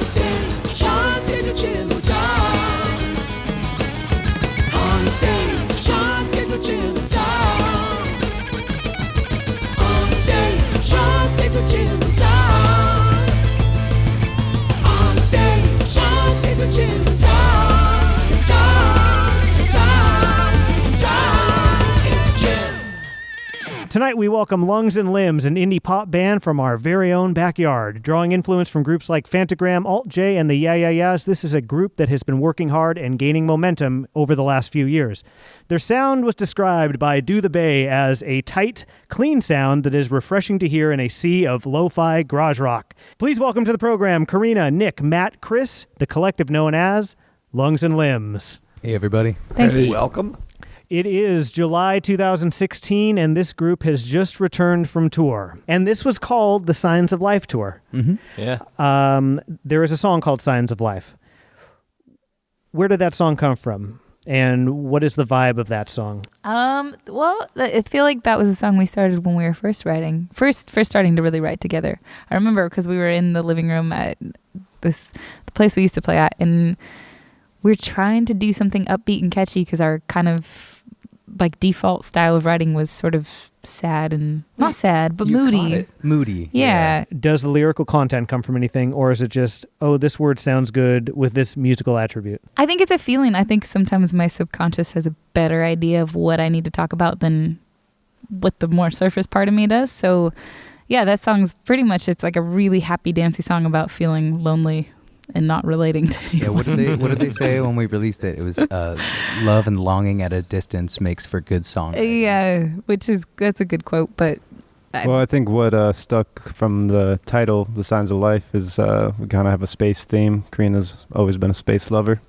Onstage, onstage with Jim and Tom. Onstage, onstage with Jim and Tom. Onstage, onstage with Jim and Tom. Onstage, onstage with Jim and Tom. Tom and Jim. Tonight we welcome Lungs and Limbs, an indie pop band from our very own backyard. Drawing influence from groups like Fantagram, Alt J, and the Yeah Yeah Yeahs, this is a group that has been working hard and gaining momentum over the last few years. Their sound was described by Do the Bay as a tight, clean sound that is refreshing to hear in a sea of lo-fi garage rock. Please welcome to the program Karina, Nick, Matt, Chris, the collective known as Lungs and Limbs. Hey, everybody. Thanks. Hey. Welcome. It is July 2016, and this group has just returned from tour. And this was called the Signs of Life Tour. Mm-hmm. Yeah. There is a song called Signs of Life. Where did that song come from? And what is the vibe of that song? Well, I feel like that was a song we started when we were first starting to really write together. I remember because we were in the living room at the place we used to play at, and we were trying to do something upbeat and catchy because our kind of like default style of writing was sort of sad and not sad, but moody. Moody. Yeah. Does the lyrical content come from anything, or is it just, oh, this word sounds good with this musical attribute? I think it's a feeling. I think sometimes my subconscious has a better idea of what I need to talk about than what the more surface part of me does. So yeah, that song's pretty much, it's like a really happy, dancey song about feeling lonely and not relating to anyone. Yeah, what did they say when we released it? It was love and longing at a distance makes for good songwriting. Yeah, that's a good quote, but Well, I think what stuck from the title, The Signs of Life, is we kind of have a space theme. Karina's always been a space lover.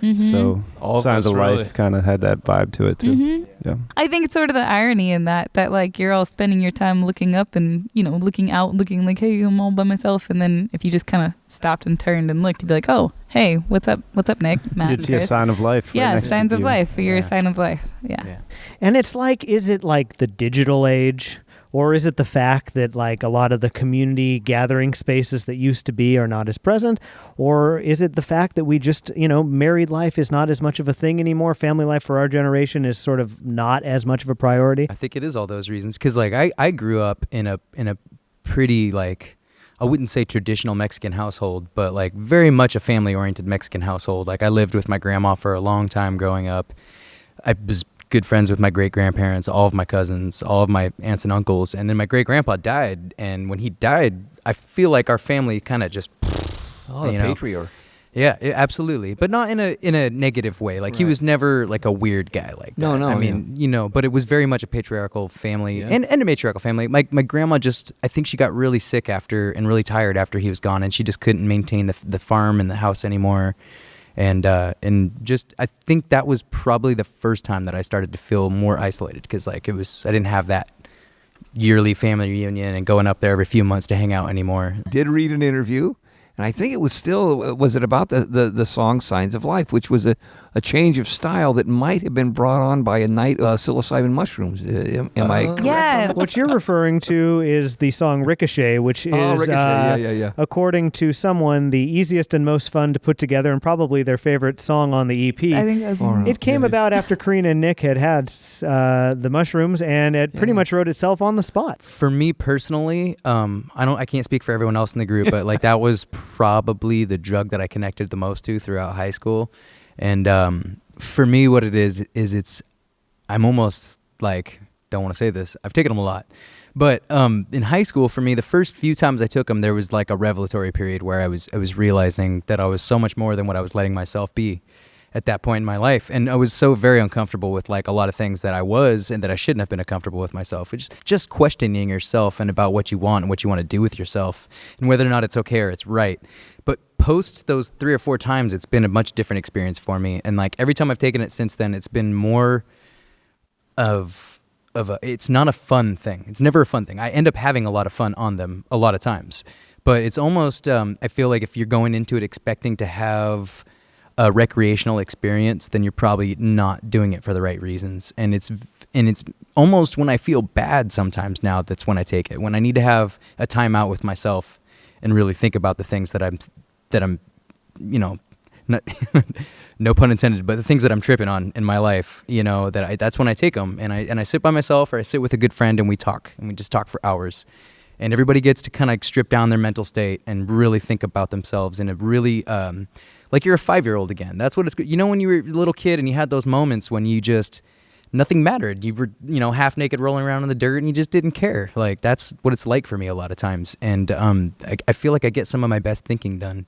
Mhm. So All of Signs us, of really. Life kind of had that vibe to it, too. Mhm. Yeah. I think it's sort of the irony in that like you're all spending your time looking up and, looking out, looking like, hey, I'm all by myself. And then if you just kind of stopped and turned and looked, you'd be like, oh, hey, what's up? What's up, Nick? Matt, You'd and see a Chris? sign of life. right Yeah, next to signs of you. life. You're Yeah. a sign of life. Yeah. And it's like, is it like the digital age? Or is it the fact that like a lot of the community gathering spaces that used to be are not as present? Or is it the fact that we just, married life is not as much of a thing anymore? Family life for our generation is sort of not as much of a priority? I think it is all those reasons. Because like I grew up in a pretty like, I wouldn't say traditional Mexican household, but like very much a family-oriented Mexican household. Like I lived with my grandma for a long time growing up. I was good friends with my great-grandparents, all of my cousins, all of my aunts and uncles. And then my great-grandpa died. And when he died, I feel like our family kind of just, Oh, the patriarch. yeah, absolutely. But not in a negative way. Like he Right. was never like a weird guy like that. No, I mean, but it was very much a patriarchal family Yeah. and a matriarchal family. My grandma I think she got really sick and really tired after he was gone, and she just couldn't maintain the farm and the house anymore. And just I think that was probably the first time that I started to feel more isolated, because like I didn't have that yearly family reunion and going up there every few months to hang out anymore. Did read an interview, and I think it was about the song Signs of Life, which was a change of style that might have been brought on by a night psilocybin mushrooms. Am I correct? Yeah. What you're referring to is the song Ricochet, which is, Ricochet. Yeah. according to someone, the easiest and most fun to put together and probably their favorite song on the EP. I think that was Or- It came Yeah. about after Karina and Nick had the mushrooms, and it pretty much wrote itself on the spot. For me personally, I can't speak for everyone else in the group, but like that was probably the drug that I connected the most to throughout high school. And for me, what it is I'm almost like, don't want to say this, I've taken them a lot. But in high school, for me, the first few times I took them, there was like a revelatory period where I was realizing that I was so much more than what I was letting myself be at that point in my life. And I was so very uncomfortable with like a lot of things that I was and that I shouldn't have been uncomfortable with myself. Which is just questioning yourself and about what you want and what you want to do with yourself and whether or not it's okay or it's right. But post those 3 or 4 times, it's been a much different experience for me. And like every time I've taken it since then, it's been more of it's not a fun thing. It's never a fun thing. I end up having a lot of fun on them a lot of times. But it's almost, I feel like if you're going into it expecting to have a recreational experience, then you're probably not doing it for the right reasons. And it's almost when I feel bad sometimes now, that's when I take it. When I need to have a time out with myself and really think about the things that I'm I'm, not no pun intended, but the things that I'm tripping on in my life, that's when I take them and I sit by myself, or I sit with a good friend and we talk, and we just talk for hours. And everybody gets to kind of strip down their mental state and really think about themselves in a really, like you're a 5-year-old again. That's what it's, when you were a little kid and you had those moments when you just, nothing mattered. You were, half naked rolling around in the dirt and you just didn't care. Like, that's what it's like for me a lot of times. And I feel like I get some of my best thinking done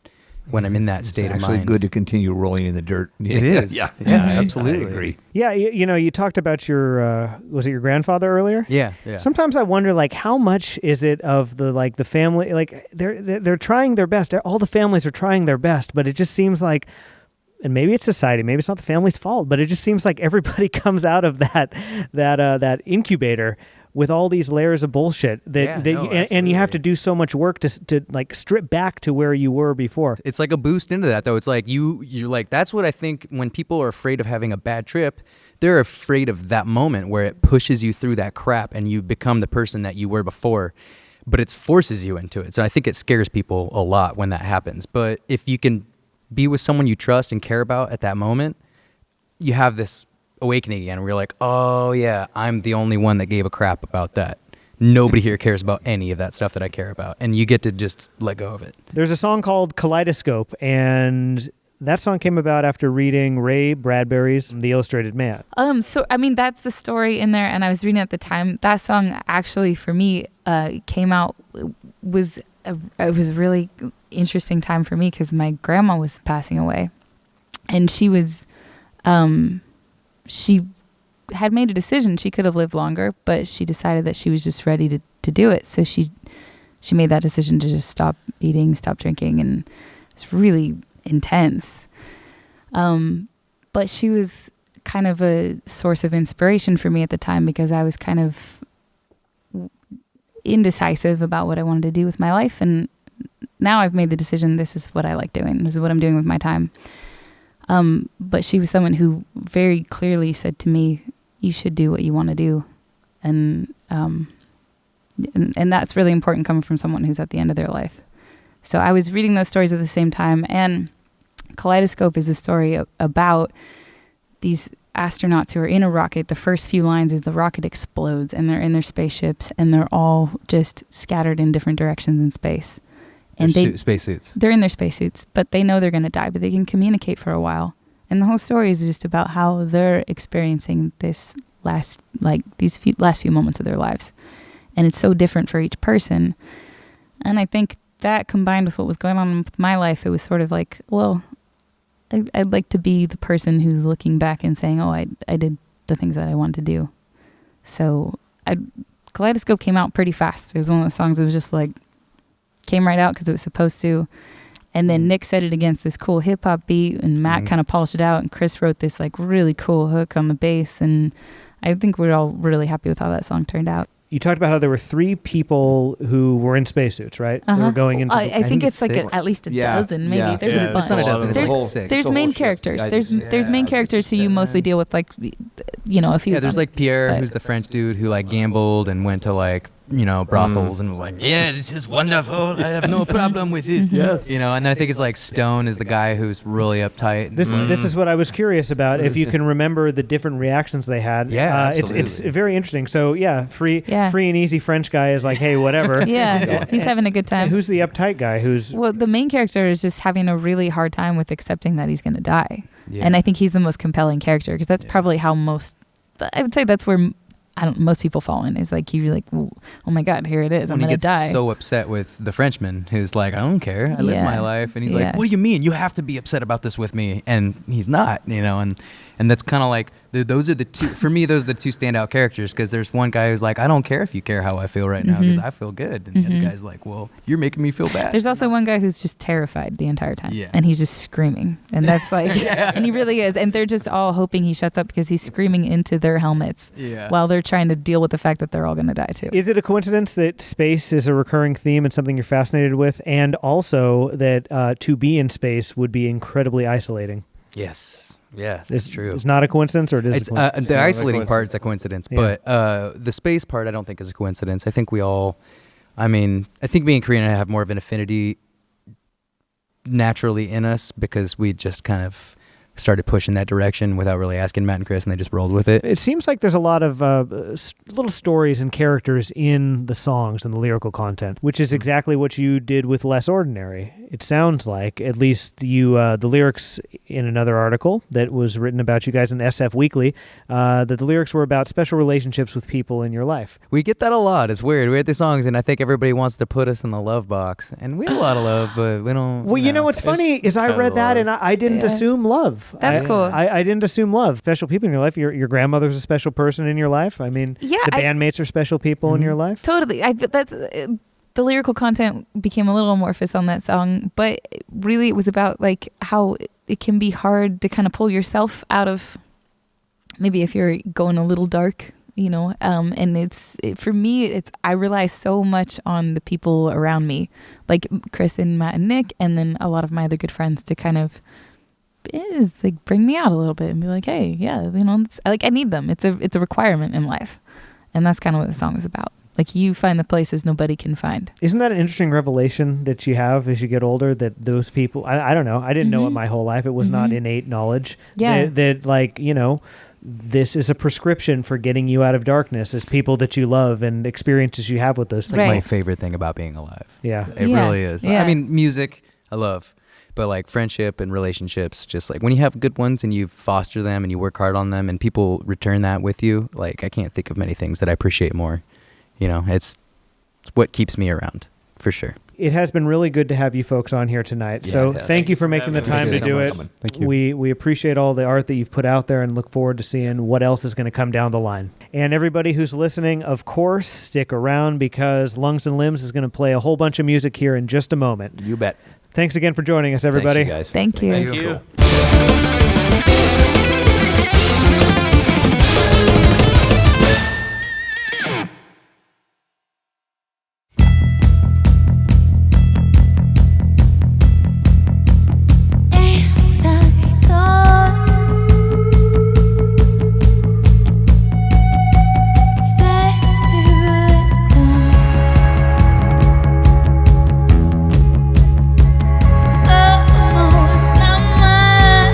when I'm in that state of mind. It's actually good to continue rolling in the dirt. It is. Yeah, absolutely. I agree. Yeah, you talked about your was it your grandfather earlier? Yeah. Sometimes I wonder, like, how much is it of the family? Like, they're trying their best. All the families are trying their best, but it just seems like, and maybe it's society, maybe it's not the family's fault, but it just seems like everybody comes out of that incubator with all these layers of bullshit and you have to do so much work to like strip back to where you were before. It's like a boost into that, though. It's like you're like, that's what I think when people are afraid of having a bad trip, they're afraid of that moment where it pushes you through that crap and you become the person that you were before, but it forces you into it. So I think it scares people a lot when that happens. But if you can be with someone you trust and care about at that moment, you have this awakening again where you're like, oh yeah, I'm the only one that gave a crap about that. Nobody here cares about any of that stuff that I care about, and you get to just let go of it. There's a song called Kaleidoscope, and that song came about after reading Ray Bradbury's The Illustrated Man. So I mean, that's the story in there, and I was reading at the time. That song actually for me came out, it was a really interesting time for me because my grandma was passing away, and she had made a decision. She could have lived longer, but she decided that she was just ready to do it. So she made that decision to just stop eating, stop drinking, and it's really intense. But she was kind of a source of inspiration for me at the time because I was kind of indecisive about what I wanted to do with my life. And now I've made the decision, this is what I like doing. This is what I'm doing with my time. But she was someone who very clearly said to me, you should do what you want to do. And that's really important coming from someone who's at the end of their life. So I was reading those stories at the same time. And Kaleidoscope is a story about these astronauts who are in a rocket. The first few lines is the rocket explodes and they're in their spaceships and they're all just scattered in different directions in space. And spacesuits. They're in their spacesuits, but they know they're going to die, but they can communicate for a while. And the whole story is just about how they're experiencing this last few moments of their lives. And it's so different for each person. And I think that combined with what was going on with my life, it was sort of like, well, I'd like to be the person who's looking back and saying, oh, I did the things that I wanted to do. So Kaleidoscope came out pretty fast. It was one of those songs that was just like, came right out because it was supposed to. And then Nick set it against this cool hip hop beat and Matt kind of polished it out and Chris wrote this like really cool hook on the bass. And I think we're all really happy with how that song turned out. You talked about how there were 3 people who were in spacesuits, right? They were going into. I think it's like at least a dozen, maybe. Yeah. There's a bunch. It's not a dozen. There's main characters. There's main characters who you mostly deal with, like, a few. Yeah, there's like Pierre, who's the French dude who like gambled and went to like brothels and was like, yeah, this is wonderful. I have no problem with it. Yes. And then I think it's like Stone is the guy who's really uptight. This is what I was curious about. If you can remember the different reactions they had. Yeah, it's very interesting. So yeah, free and easy French guy is like, hey, whatever. Yeah, he's having a good time. And who's the uptight guy? Well, the main character is just having a really hard time with accepting that he's going to die. Yeah. And I think he's the most compelling character because that's probably how I would say that's where most people fall in, is like you're like, oh my God, here it is. I'm going to die. He gets so upset with the Frenchman who's like, I don't care. I live my life. And he's like, what do you mean? You have to be upset about this with me. And he's not, and that's kind of like, those are the two, for me, those are the 2 standout characters because there's one guy who's like, I don't care if you care how I feel right now because I feel good. And the other guy's like, well, you're making me feel bad. There's also one guy who's just terrified the entire time. Yeah. And he's just screaming. And that's like, and he really is. And they're just all hoping he shuts up because he's screaming into their helmets while they're trying to deal with the fact that they're all going to die too. Is it a coincidence that space is a recurring theme and something you're fascinated with, and also that to be in space would be incredibly isolating? Yes. Yeah, that's true. It's not a coincidence, or it is? The isolating part's a coincidence, but the space part I don't think is a coincidence. I think I think me and Karina have more of an affinity naturally in us because we just kind of started pushing that direction without really asking Matt and Chris, and they just rolled with it. It seems like there's a lot of little stories and characters in the songs and the lyrical content, which is exactly what you did with Less Ordinary. It sounds like, at least you, the lyrics in another article that was written about you guys in SF Weekly, that the lyrics were about special relationships with people in your life. We get that a lot. It's weird. We have the songs, and I think everybody wants to put us in the love box, and we have a lot of love, but we don't. Well, you know what's funny is I read that and I didn't assume love. That's cool. I didn't assume love. Special people in your life. Your grandmother's a special person in your life. I mean, the bandmates are special people in your life. Totally. The lyrical content became a little amorphous on that song, but really it was about like how it can be hard to kind of pull yourself out of maybe if you're going a little dark, you know. And for me, I rely so much on the people around me, like Chris and Matt and Nick, and then a lot of my other good friends to kind of like bring me out a little bit and be like, hey, yeah, you know, like I need them. It's a requirement in life, and that's kind of what the song is about. Like you find the places nobody can find. Isn't that an interesting revelation that you have as you get older? That those people, I don't know, I didn't know it my whole life. It was not innate knowledge. Yeah, that like, you know, this is a prescription for getting you out of darkness as people that you love and experiences you have with those things. Like my favorite thing about being alive. Yeah, it really is. Yeah. I mean, music, I love. But like friendship and relationships, just like when you have good ones and you foster them and you work hard on them and people return that with you, like I can't think of many things that I appreciate more. You know, it's what keeps me around, for sure. It has been really good to have you folks on here tonight. So thank you for making the time to do it. Thank you. We appreciate all the art that you've put out there and look forward to seeing what else is going to come down the line. And everybody who's listening, of course, stick around because Lungs and Limbs is going to play a whole bunch of music here in just a moment. You bet. Thanks again for joining us, everybody. Thanks, you guys. Thank you. Thank you. Almost got my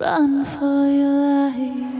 run for your life.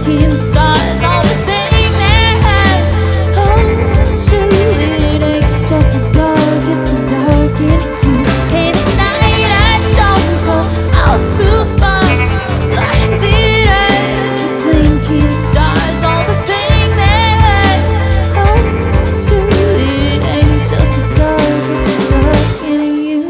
blinking stars, all the things that hold you. It ain't just the dark, it's the dark in you. And at night I don't go out too far, blinded as the blinking stars, all the things that hold you. It ain't just the dark, it's the dark in you.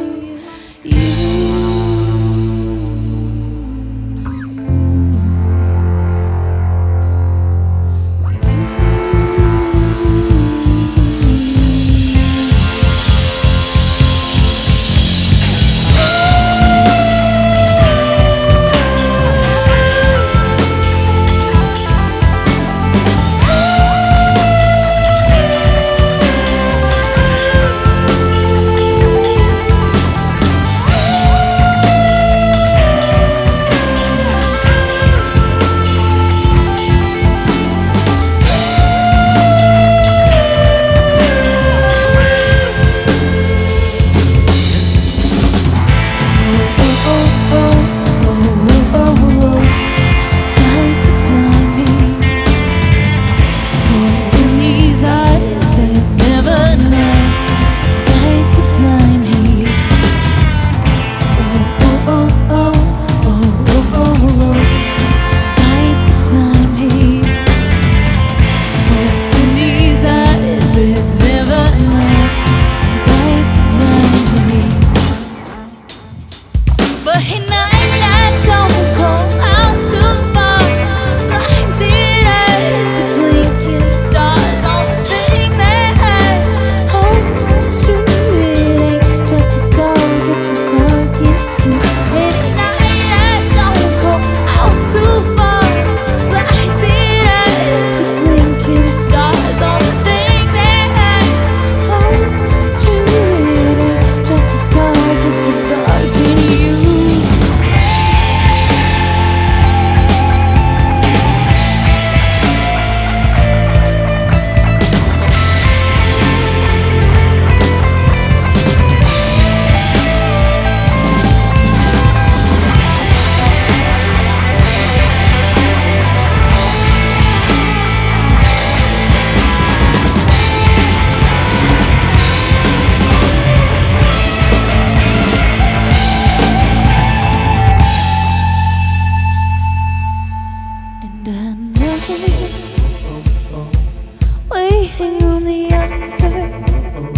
Waiting on the outskirts,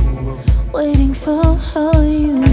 waiting for all you.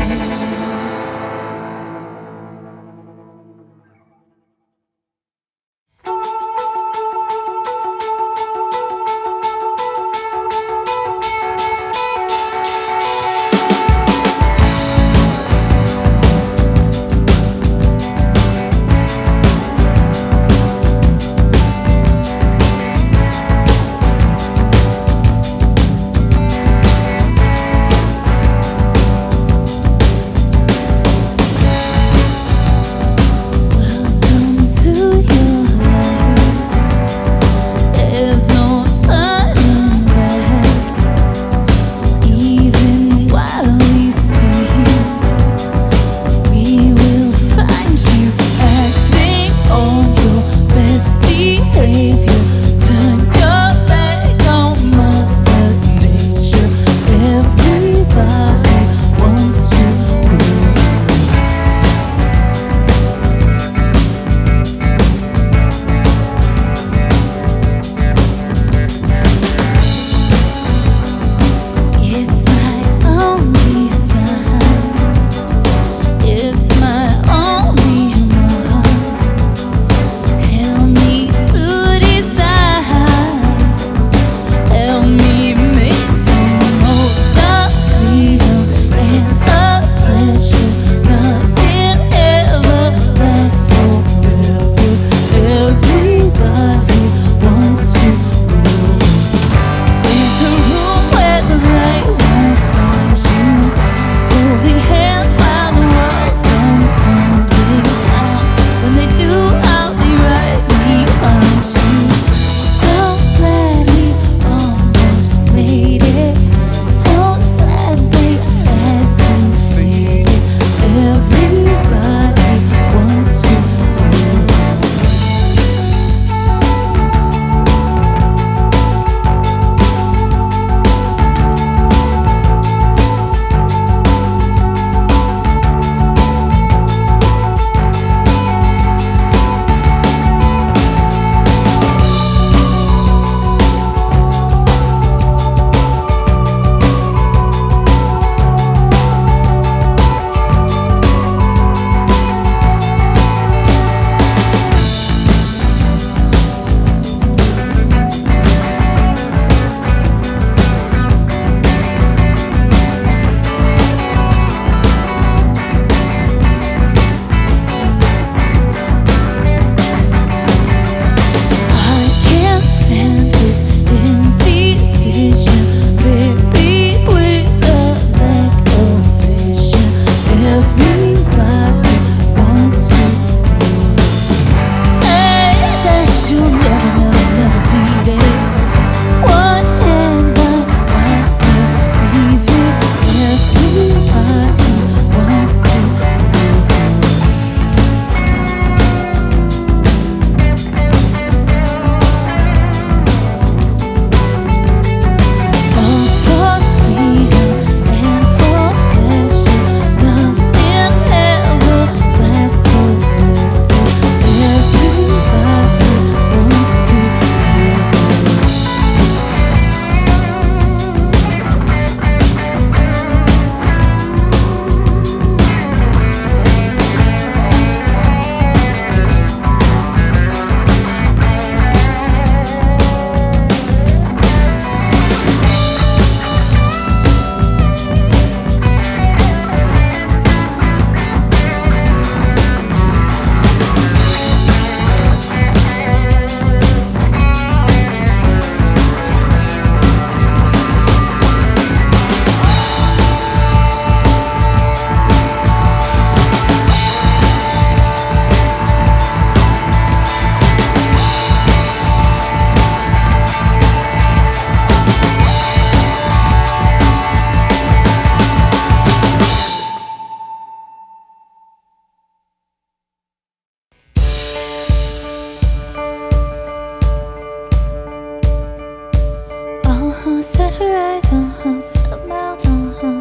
Set her eyes, set her mouth,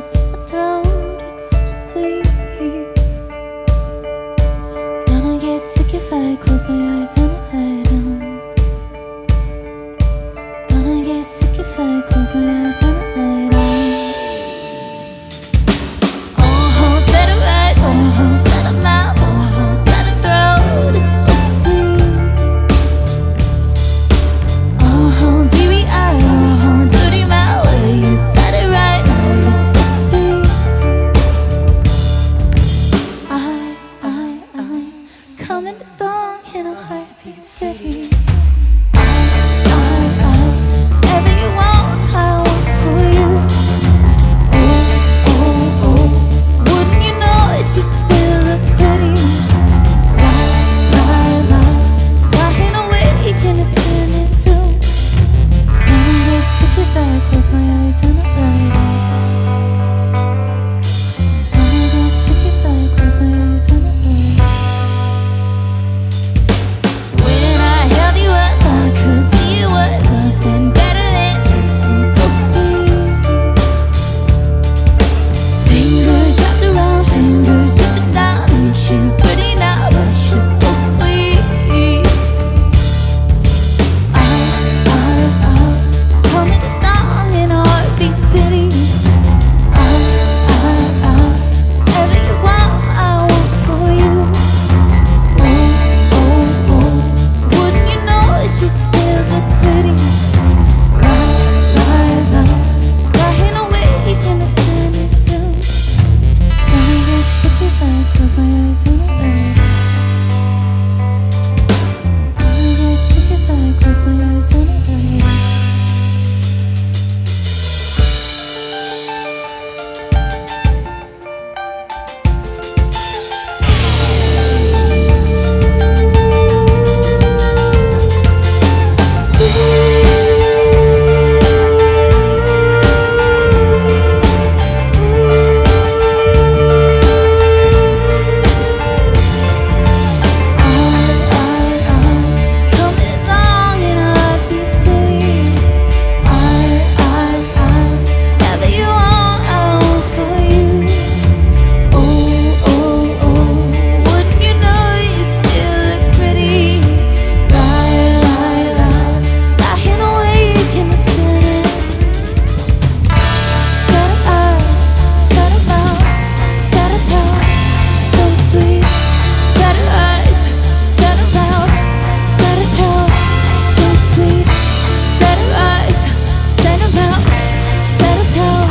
set her throat. It's so sweet. Gonna get sick if I close my eyes and lie down. Gonna get sick if I close my eyes and lie down. Set her eyes, set her mouth, set her throat. It's so sweet. Teary-eyed, dirty mouth. You said it right, you're so sweet. I'm coming along in a heartbeat city. Whatever you want, I want for you. Wouldn't you know that you still look pretty? Lying awake in a standing room. Gonna get sick if I close my eyes and I lie down. Gonna get sick if I close my eyes and I lie down. When I held you up, I could see it was nothing better than tasting so sweet. Fingers wrapped around, fingers dripping down. Ain't she pretty now, but she's so sweet. Coming along in a heartbeat city. Whatever you want, I want for you. Wouldn't you know that you still look pretty? Lying awake in a standing room. Gonna get sick if I close my eyes and I lie down. Gonna get sick if I close my eyes and I lie down. Coming along in a heartbeat city. Whatever you want, I want for you. Wouldn't you know you still look pretty? Lying awake in the spinning. Set her eyes, set her mouth, set her throat. So sweet. Set her eyes, set her mouth, set her throat. So sweet. Set her eyes, set her mouth, set her throat.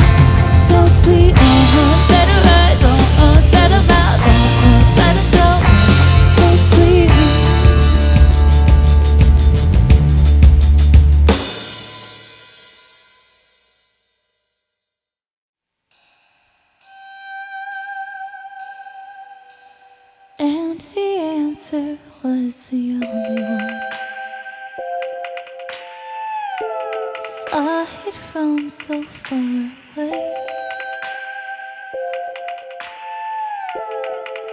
So sweet. Set her eyes, set her mouth, set her throat. So sweet. And the answer was the only one. Saw it from so far away.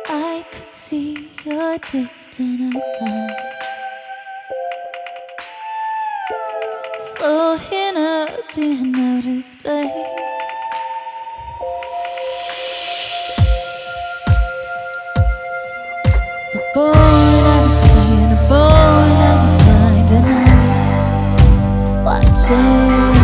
I could see your distant outline, floating up in outer space. Born of the sun, born of the blind, and I'm watching.